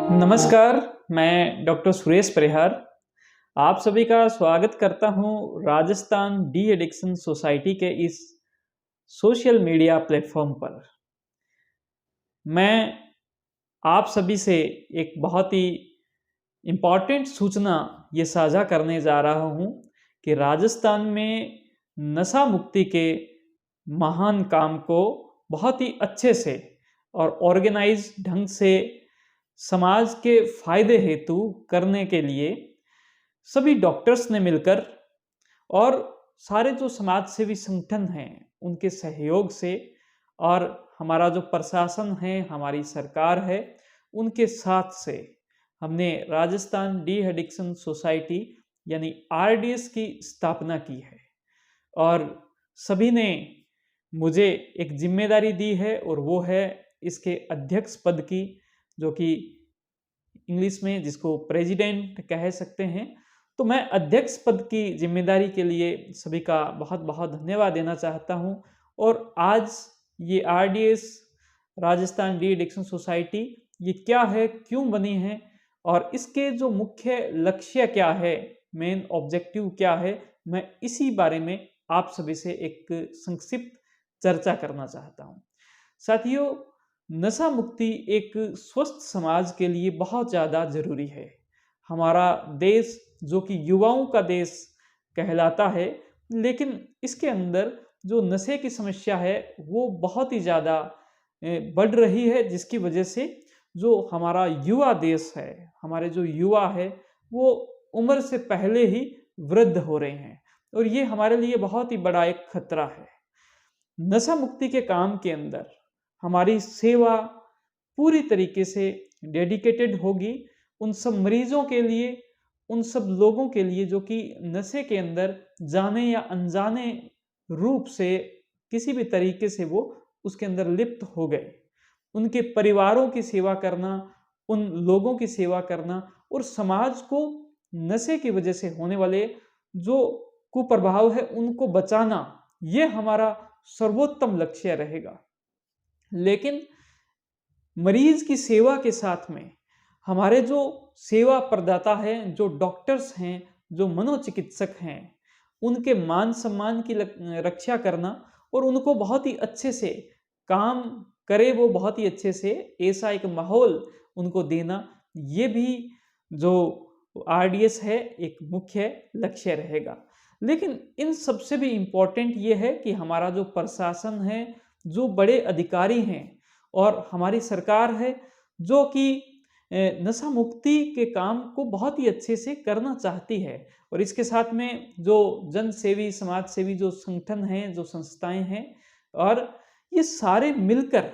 नमस्कार, मैं डॉक्टर सुरेश परिहार आप सभी का स्वागत करता हूं राजस्थान डी एडिक्शन सोसाइटी के इस सोशल मीडिया प्लेटफॉर्म पर। मैं आप सभी से एक बहुत ही इम्पॉर्टेंट सूचना ये साझा करने जा रहा हूं कि राजस्थान में नशा मुक्ति के महान काम को बहुत ही अच्छे से और ऑर्गेनाइज ढंग से समाज के फायदे हेतु करने के लिए सभी डॉक्टर्स ने मिलकर और सारे जो समाज सेवी संगठन हैं उनके सहयोग से और हमारा जो प्रशासन है, हमारी सरकार है, उनके साथ से हमने राजस्थान डी एडिक्शन सोसाइटी यानी आरडीएस की स्थापना की है। और सभी ने मुझे एक जिम्मेदारी दी है और वो है इसके अध्यक्ष पद की, जो कि इंग्लिश में जिसको प्रेसिडेंट कह सकते हैं। तो मैं अध्यक्ष पद की जिम्मेदारी के लिए सभी का बहुत बहुत धन्यवाद देना चाहता हूं। और आज ये RDS Rajasthan de addiction society ये क्या है, क्यों बनी है और इसके जो मुख्य लक्ष्य क्या है, मेन ऑब्जेक्टिव क्या है, मैं इसी बारे में आप सभी से एक संक्षिप्त चर्चा करना चाहता हूं। साथियों, नशा मुक्ति एक स्वस्थ समाज के लिए बहुत ज़्यादा जरूरी है। हमारा देश जो कि युवाओं का देश कहलाता है, लेकिन इसके अंदर जो नशे की समस्या है वो बहुत ही ज़्यादा बढ़ रही है, जिसकी वजह से जो हमारा युवा देश है, हमारे जो युवा है वो उम्र से पहले ही वृद्ध हो रहे हैं और ये हमारे लिए बहुत ही बड़ा एक खतरा है। नशा मुक्ति के काम के अंदर हमारी सेवा पूरी तरीके से डेडिकेटेड होगी उन सब मरीजों के लिए, उन सब लोगों के लिए जो कि नशे के अंदर जाने या अनजाने रूप से किसी भी तरीके से वो उसके अंदर लिप्त हो गए। उनके परिवारों की सेवा करना, उन लोगों की सेवा करना और समाज को नशे की वजह से होने वाले जो कुप्रभाव है उनको बचाना, ये हमारा सर्वोत्तम लक्ष्य रहेगा। लेकिन मरीज की सेवा के साथ में हमारे जो सेवा प्रदाता हैं, जो डॉक्टर्स हैं, जो मनोचिकित्सक हैं, उनके मान सम्मान की रक्षा करना और उनको बहुत ही अच्छे से काम करे, वो बहुत ही अच्छे से ऐसा एक माहौल उनको देना, ये भी जो आरडीएस है एक मुख्य लक्ष्य रहेगा। लेकिन इन सबसे भी इम्पोर्टेंट ये है कि हमारा जो प्रशासन है, जो बड़े अधिकारी हैं और हमारी सरकार है जो कि नशा मुक्ति के काम को बहुत ही अच्छे से करना चाहती है। और इसके साथ में जो जन सेवी, समाज सेवी जो संगठन हैं, जो संस्थाएं हैं, और ये सारे मिलकर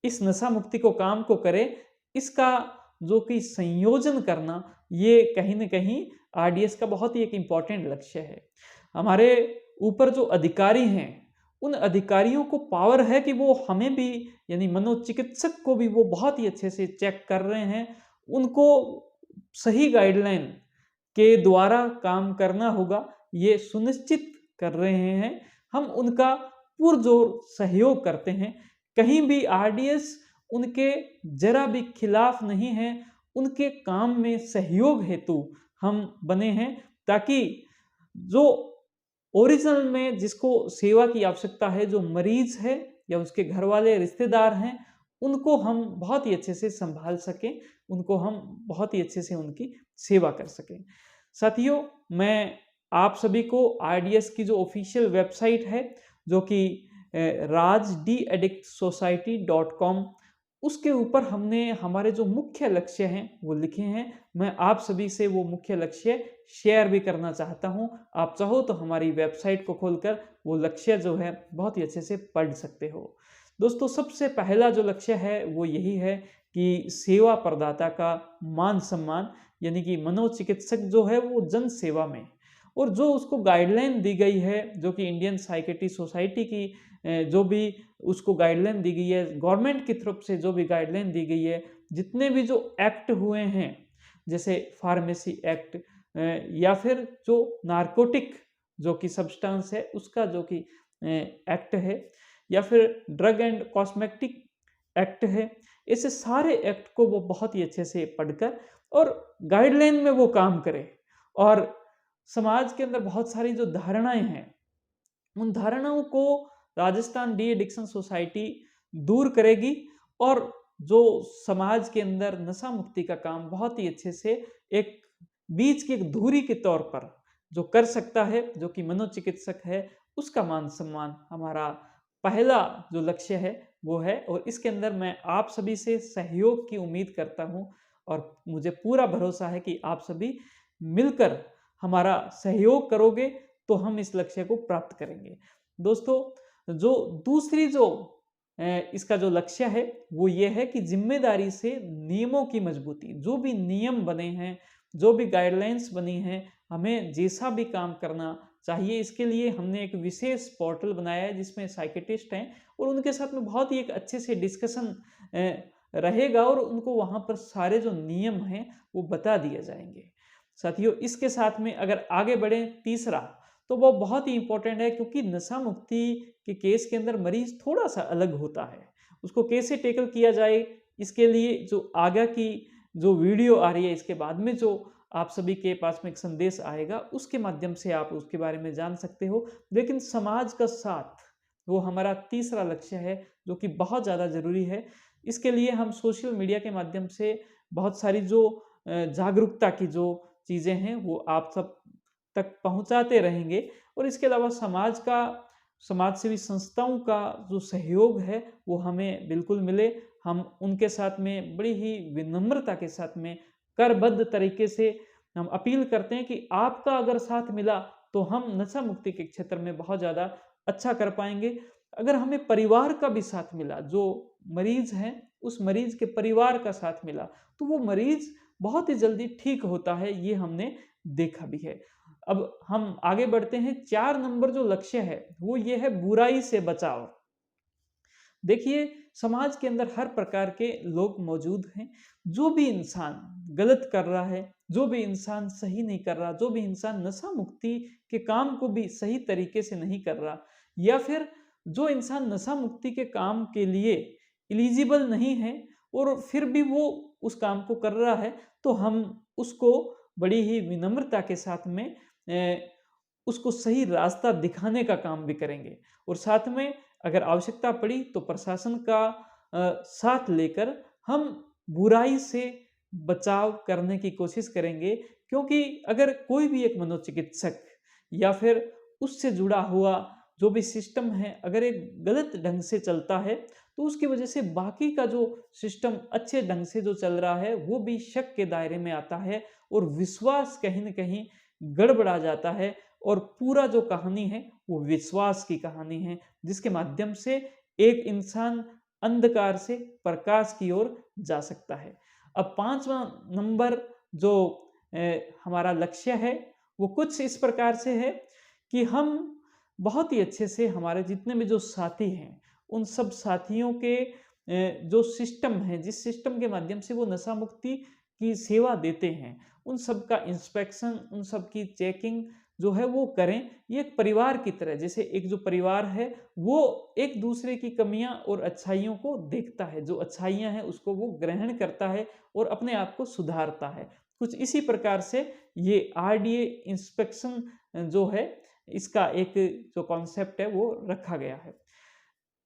इस नशा मुक्ति को काम को करें, इसका जो कि संयोजन करना, ये कहीं ना कहीं आरडीएस का बहुत ही एक इम्पॉर्टेंट लक्ष्य है। हमारे ऊपर जो अधिकारी हैं, उन अधिकारियों को पावर है कि वो हमें भी यानी मनोचिकित्सक को भी वो बहुत ही अच्छे से चेक कर रहे हैं। उनको सही गाइडलाइन के द्वारा काम करना होगा, ये सुनिश्चित कर रहे हैं। हम उनका पुरजोर सहयोग करते हैं। कहीं भी आरडीएस उनके जरा भी खिलाफ नहीं है, उनके काम में सहयोग हेतु हम बने हैं, ताकि जो ओरिजिनल में जिसको सेवा की आवश्यकता है, जो मरीज है या उसके घर वाले रिश्तेदार हैं, उनको हम बहुत ही अच्छे से संभाल सकें, उनको हम बहुत ही अच्छे से उनकी सेवा कर सकें। साथियों, मैं आप सभी को आरडीएस की जो ऑफिशियल वेबसाइट है, जो कि rajdaddictsociety.com, उसके ऊपर हमने हमारे जो मुख्य लक्ष्य हैं वो लिखे हैं। मैं आप सभी से वो मुख्य लक्ष्य शेयर भी करना चाहता हूं। आप चाहो तो हमारी वेबसाइट को खोलकर वो लक्ष्य जो है बहुत ही अच्छे से पढ़ सकते हो। दोस्तों, सबसे पहला जो लक्ष्य है वो यही है कि सेवा प्रदाता का मान सम्मान, यानी कि मनोचिकित्सक जो है वो जन सेवा में, और जो उसको गाइडलाइन दी गई है, जो कि इंडियन साइकेट्री सोसाइटी की जो भी उसको गाइडलाइन दी गई है, गवर्नमेंट की तरफ से जो भी गाइडलाइन दी गई है, जितने भी जो एक्ट हुए हैं, जैसे फार्मेसी एक्ट या फिर जो नारकोटिक जो कि सब्सटेंस है उसका जो कि एक्ट है, या फिर ड्रग एंड कॉस्मेटिक एक्ट है, ऐसे सारे एक्ट को वो बहुत ही अच्छे से पढ़कर और गाइडलाइन में वो काम करे। और समाज के अंदर बहुत सारी जो धारणाएं हैं, उन धारणाओं को राजस्थान डी एडिक्शन सोसाइटी दूर करेगी और जो समाज के अंदर नशा मुक्ति का काम बहुत ही अच्छे से एक बीच की एक धुरी के तौर पर जो कर सकता है, जो कि मनोचिकित्सक है, उसका मान सम्मान हमारा पहला जो लक्ष्य है वो है। और इसके अंदर मैं आप सभी से सहयोग की उम्मीद करता हूं और मुझे पूरा भरोसा है कि आप सभी मिलकर हमारा सहयोग करोगे तो हम इस लक्ष्य को प्राप्त करेंगे। दोस्तों, जो दूसरी जो इसका जो लक्ष्य है वो ये है कि जिम्मेदारी से नियमों की मजबूती, जो भी नियम बने हैं, जो भी गाइडलाइंस बनी हैं, हमें जैसा भी काम करना चाहिए, इसके लिए हमने एक विशेष पोर्टल बनाया है जिसमें साइकियाट्रिस्ट हैं और उनके साथ में बहुत ही एक अच्छे से डिस्कशन रहेगा और उनको वहाँ पर सारे जो नियम हैं वो बता दिए जाएंगे। साथियों, इसके साथ में अगर आगे बढ़ें, तीसरा तो वो बहुत ही इंपॉर्टेंट है, क्योंकि नशा मुक्ति के केस के अंदर मरीज थोड़ा सा अलग होता है। उसको कैसे टैकल किया जाए, इसके लिए जो आगे की जो वीडियो आ रही है, इसके बाद में जो आप सभी के पास में एक संदेश आएगा, उसके माध्यम से आप उसके बारे में जान सकते हो। लेकिन समाज का साथ वो हमारा तीसरा लक्ष्य है, जो कि बहुत ज़्यादा ज़रूरी है। इसके लिए हम सोशल मीडिया के माध्यम से बहुत सारी जो जागरूकता की जो चीज़ें हैं वो आप सब तक पहुंचाते रहेंगे। और इसके अलावा समाज सेवी संस्थाओं का जो सहयोग है वो हमें बिल्कुल मिले। हम उनके साथ में बड़ी ही विनम्रता के साथ में करबद्ध तरीके से हम अपील करते हैं कि आपका अगर साथ मिला तो हम नशा मुक्ति के क्षेत्र में बहुत ज़्यादा अच्छा कर पाएंगे। अगर हमें परिवार का भी साथ मिला, जो मरीज है उस मरीज के परिवार का साथ मिला, तो वो मरीज बहुत ही जल्दी ठीक होता है, ये हमने देखा भी है। अब हम आगे बढ़ते हैं। 4 नंबर जो लक्ष्य है वो ये है बुराई से बचाव। देखिए, समाज के अंदर हर प्रकार के लोग मौजूद हैं। जो भी इंसान गलत कर रहा है, जो भी इंसान सही नहीं कर रहा, जो भी इंसान नशा मुक्ति के काम को भी सही तरीके से नहीं कर रहा, या फिर जो इंसान नशा मुक्ति के काम के लिए एलिजिबल नहीं है और फिर भी वो उस काम को कर रहा है, तो हम उसको बड़ी ही विनम्रता के साथ में उसको सही रास्ता दिखाने का काम भी करेंगे। और साथ में अगर आवश्यकता पड़ी तो प्रशासन का साथ लेकर हम बुराई से बचाव करने की कोशिश करेंगे। क्योंकि अगर कोई भी एक मनोचिकित्सक या फिर उससे जुड़ा हुआ जो भी सिस्टम है, अगर एक गलत ढंग से चलता है, तो उसकी वजह से बाकी का जो सिस्टम अच्छे ढंग से जो चल रहा है वो भी शक के दायरे में आता है और विश्वास कहीं न कहीं गड़बड़ा जाता है। और पूरा जो कहानी है वो विश्वास की कहानी है, जिसके माध्यम से एक इंसान अंधकार से प्रकाश की ओर जा सकता है। अब 5वां नंबर जो हमारा लक्ष्य है वो कुछ इस प्रकार से है कि हम बहुत ही अच्छे से हमारे जितने भी जो साथी हैं, उन सब साथियों के जो सिस्टम है, जिस सिस्टम के माध्यम से वो नशा मुक्ति की सेवा देते हैं, उन सब का इंस्पेक्शन, उन सब की चेकिंग जो है वो करें। ये एक परिवार की तरह, जैसे एक जो परिवार है वो एक दूसरे की कमियां और अच्छाइयों को देखता है, जो अच्छाइयां हैं उसको वो ग्रहण करता है और अपने आप को सुधारता है। कुछ इसी प्रकार से ये आरडीए इंस्पेक्शन जो है, इसका एक जो कॉन्सेप्ट है वो रखा गया है।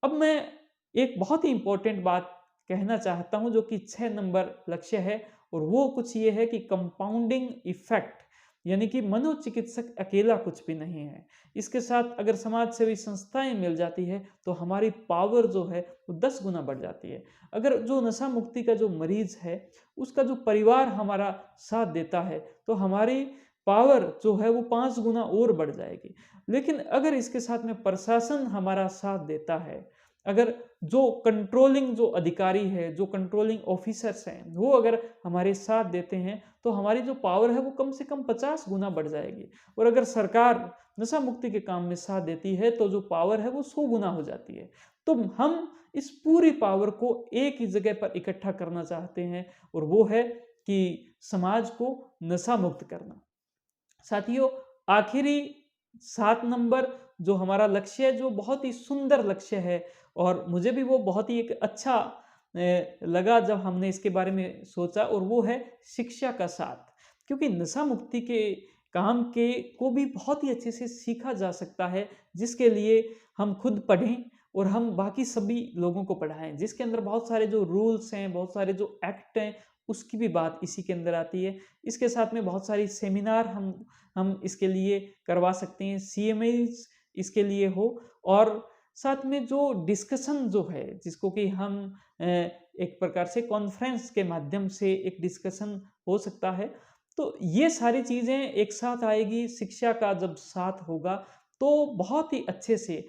अब मैं एक बहुत ही इंपॉर्टेंट बात कहना चाहता हूं, जो कि 6 नंबर लक्ष्य है, और वो कुछ ये है कि कंपाउंडिंग इफेक्ट, यानी कि मनोचिकित्सक अकेला कुछ भी नहीं है। इसके साथ अगर समाज सेवी संस्थाएं मिल जाती है तो हमारी पावर जो है वो 10 गुना बढ़ जाती है। अगर जो नशा मुक्ति का जो मरीज है उसका जो परिवार हमारा साथ देता है तो हमारी पावर जो है वो 5 गुना और बढ़ जाएगी। लेकिन अगर इसके साथ में प्रशासन हमारा साथ देता है, अगर जो कंट्रोलिंग जो अधिकारी है, जो कंट्रोलिंग ऑफिसर्स हैं, वो अगर हमारे साथ देते हैं तो हमारी जो पावर है वो कम से कम 50 गुना बढ़ जाएगी। और अगर सरकार नशा मुक्ति के काम में साथ देती है तो जो पावर है वो 100 गुना हो जाती है। तो हम इस पूरी पावर को एक ही जगह पर इकट्ठा करना चाहते हैं, और वो है कि समाज को नशा मुक्त करना। साथियों, आखिरी 7 नंबर जो हमारा लक्ष्य है, जो बहुत ही सुंदर लक्ष्य है और मुझे भी वो बहुत ही एक अच्छा लगा जब हमने इसके बारे में सोचा, और वो है शिक्षा का साथ। क्योंकि नशा मुक्ति के काम के को भी बहुत ही अच्छे से सीखा जा सकता है, जिसके लिए हम खुद पढ़ें और हम बाकी सभी लोगों को पढ़ाएं, जिसके अंदर बहुत सारे जो रूल्स हैं, बहुत सारे जो एक्ट हैं, उसकी भी बात इसी के अंदर आती है। इसके साथ में बहुत सारी सेमिनार हम इसके लिए करवा सकते हैं, सीएमएस इसके लिए हो, और साथ में जो डिस्कशन जो है, जिसको कि हम एक प्रकार से कॉन्फ्रेंस के माध्यम से एक डिस्कशन हो सकता है। तो ये सारी चीज़ें एक साथ आएगी, शिक्षा का जब साथ होगा तो बहुत ही अच्छे से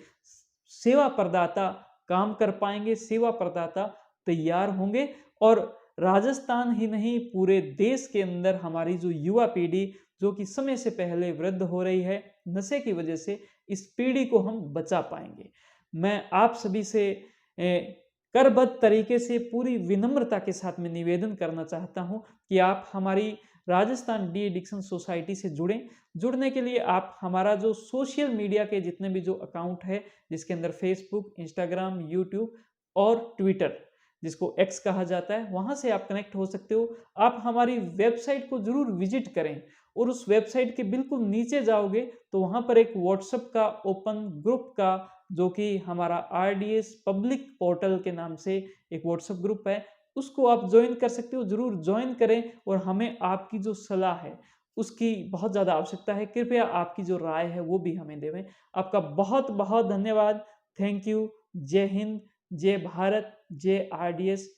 सेवा प्रदाता काम कर पाएंगे, सेवा प्रदाता तैयार होंगे, और राजस्थान ही नहीं पूरे देश के अंदर हमारी जो युवा पीढ़ी जो कि समय से पहले वृद्ध हो रही है नशे की वजह से, इस पीढ़ी को हम बचा पाएंगे। मैं आप सभी से करबद्ध तरीके से पूरी विनम्रता के साथ में निवेदन करना चाहता हूं कि आप हमारी राजस्थान डी एडिक्शन सोसाइटी से जुड़ें। जुड़ने के लिए आप हमारा जो सोशल मीडिया के जितने भी जो अकाउंट है, जिसके अंदर फेसबुक, इंस्टाग्राम, यूट्यूब और ट्विटर, जिसको एक्स कहा जाता है, वहां से आप कनेक्ट हो सकते हो। आप हमारी वेबसाइट को जरूर विजिट करें, और उस वेबसाइट के बिल्कुल नीचे जाओगे तो वहां पर एक व्हाट्सएप का ओपन ग्रुप का, जो कि हमारा आरडीएस पब्लिक पोर्टल के नाम से एक व्हाट्सएप ग्रुप है, उसको आप ज्वाइन कर सकते हो। जरूर ज्वाइन करें, और हमें आपकी जो सलाह है उसकी बहुत ज़्यादा आवश्यकता है। कृपया आपकी जो राय है वो भी हमें देवें। आपका बहुत बहुत धन्यवाद। Thank you. जय हिंद, जय भारत, जय आरडीएस।